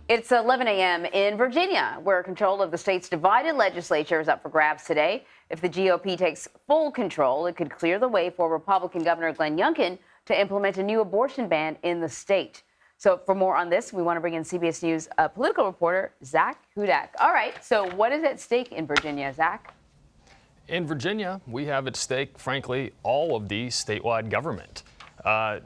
It's 11 a.m. in Virginia, where control of the state's divided legislature is up for grabs today. If the GOP takes full control, it could clear the way for Republican Governor Glenn Youngkin to implement a new abortion ban in the state. So for more on this, we want to bring in CBS News political reporter Zak Hudak. All right, so what is at stake in Virginia, Zak? In Virginia, we have at stake, frankly, all of the statewide government.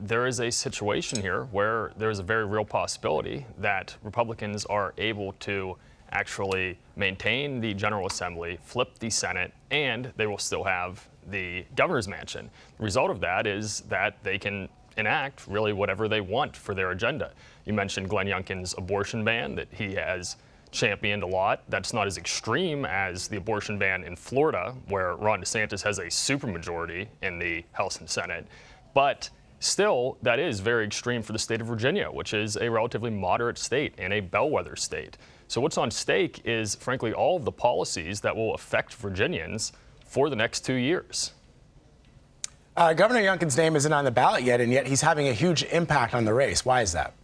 There is a situation here where there is a very real possibility that Republicans are able to actually maintain the General Assembly, flip the Senate, and they will still have the governor's mansion. The result of that is that they can enact really whatever they want for their agenda. You mentioned Glenn Youngkin's abortion ban that he has championed a lot. That's not as extreme as the abortion ban in Florida, where Ron DeSantis has a supermajority in the House and Senate. But still, that is very extreme for the state of Virginia, which is a relatively moderate state and a bellwether state. So what's on stake is, frankly, all of the policies that will affect Virginians for the next 2 years. Governor Youngkin's name isn't on the ballot yet, and yet he's having a huge impact on the race. Why is that?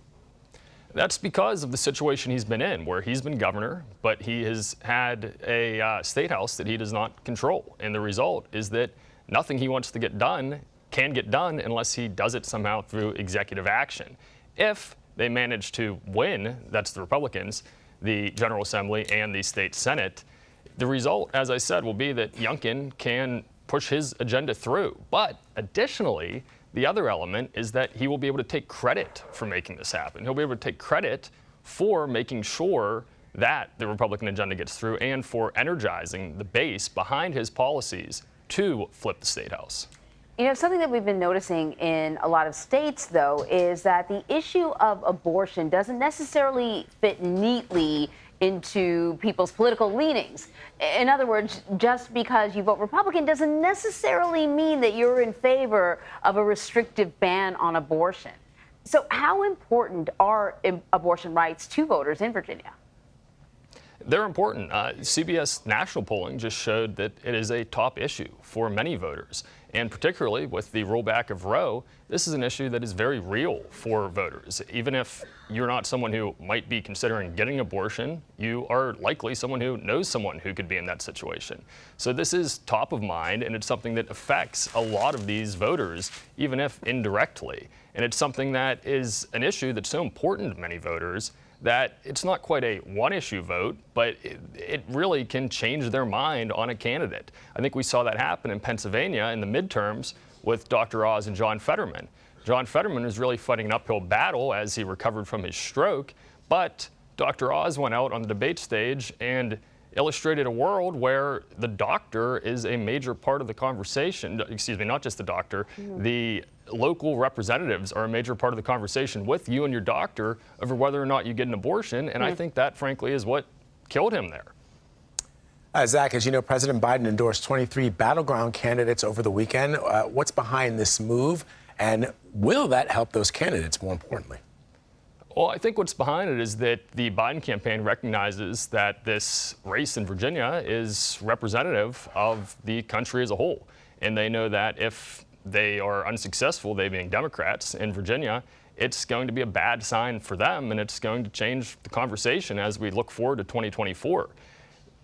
That's because of the situation he's been in, where he's been governor, but he has had a state house that he does not control. And the result is that nothing he wants to get done can get done unless he does it somehow through executive action. If they manage to win, that's the Republicans, the General Assembly and the state Senate, the result, as I said, will be that Youngkin can push his agenda through. But additionally, the other element is that he will be able to take credit for making this happen. He'll be able to take credit for making sure that the Republican agenda gets through and for energizing the base behind his policies to flip the state house. You know, something that we've been noticing in a lot of states, though, is that the issue of abortion doesn't necessarily fit neatly into people's political leanings. In other words, just because you vote Republican doesn't necessarily mean that you're in favor of a restrictive ban on abortion. So how important are abortion rights to voters in Virginia? They're important. CBS national polling just showed that it is a top issue for many voters. And particularly with the rollback of Roe, this is an issue that is very real for voters. Even if you're not someone who might be considering getting an abortion, you are likely someone who knows someone who could be in that situation. So this is top of mind, and it's something that affects a lot of these voters, even if indirectly. And it's something that is an issue that's so important to many voters that it's not quite a one-issue vote, but it really can change their mind on a candidate. I think we saw that happen in Pennsylvania in the midterms with Dr. Oz and John Fetterman. John Fetterman was really fighting an uphill battle as he recovered from his stroke, but Dr. Oz went out on the debate stage and illustrated a world where the doctor is a major part of the conversation. Excuse me, not just the doctor. The local representatives are a major part of the conversation with you and your doctor over whether or not you get an abortion. And I think that, frankly, is what killed him there. Zak, as you know, President Biden endorsed 23 battleground candidates over the weekend. What's behind this move, and will that help those candidates, more importantly? Well, I think what's behind it is that the Biden campaign recognizes that this race in Virginia is representative of the country as a whole. And they know that if they are unsuccessful, they being Democrats in Virginia, it's going to be a bad sign for them, and it's going to change the conversation as we look forward to 2024.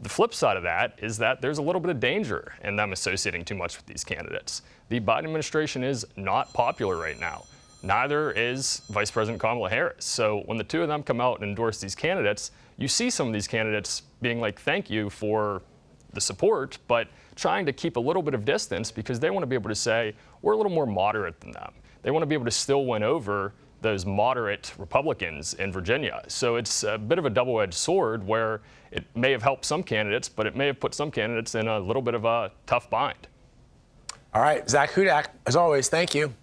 The flip side of that is that there's a little bit of danger in them associating too much with these candidates. The Biden administration is not popular right now. Neither is Vice President Kamala Harris. So when the two of them come out and endorse these candidates, you see some of these candidates being like, thank you for the support, but trying to keep a little bit of distance because they want to be able to say, we're a little more moderate than them. They want to be able to still win over those moderate Republicans in Virginia. So it's a bit of a double-edged sword where it may have helped some candidates, but it may have put some candidates in a little bit of a tough bind. All right, Zak Hudak, as always, thank you.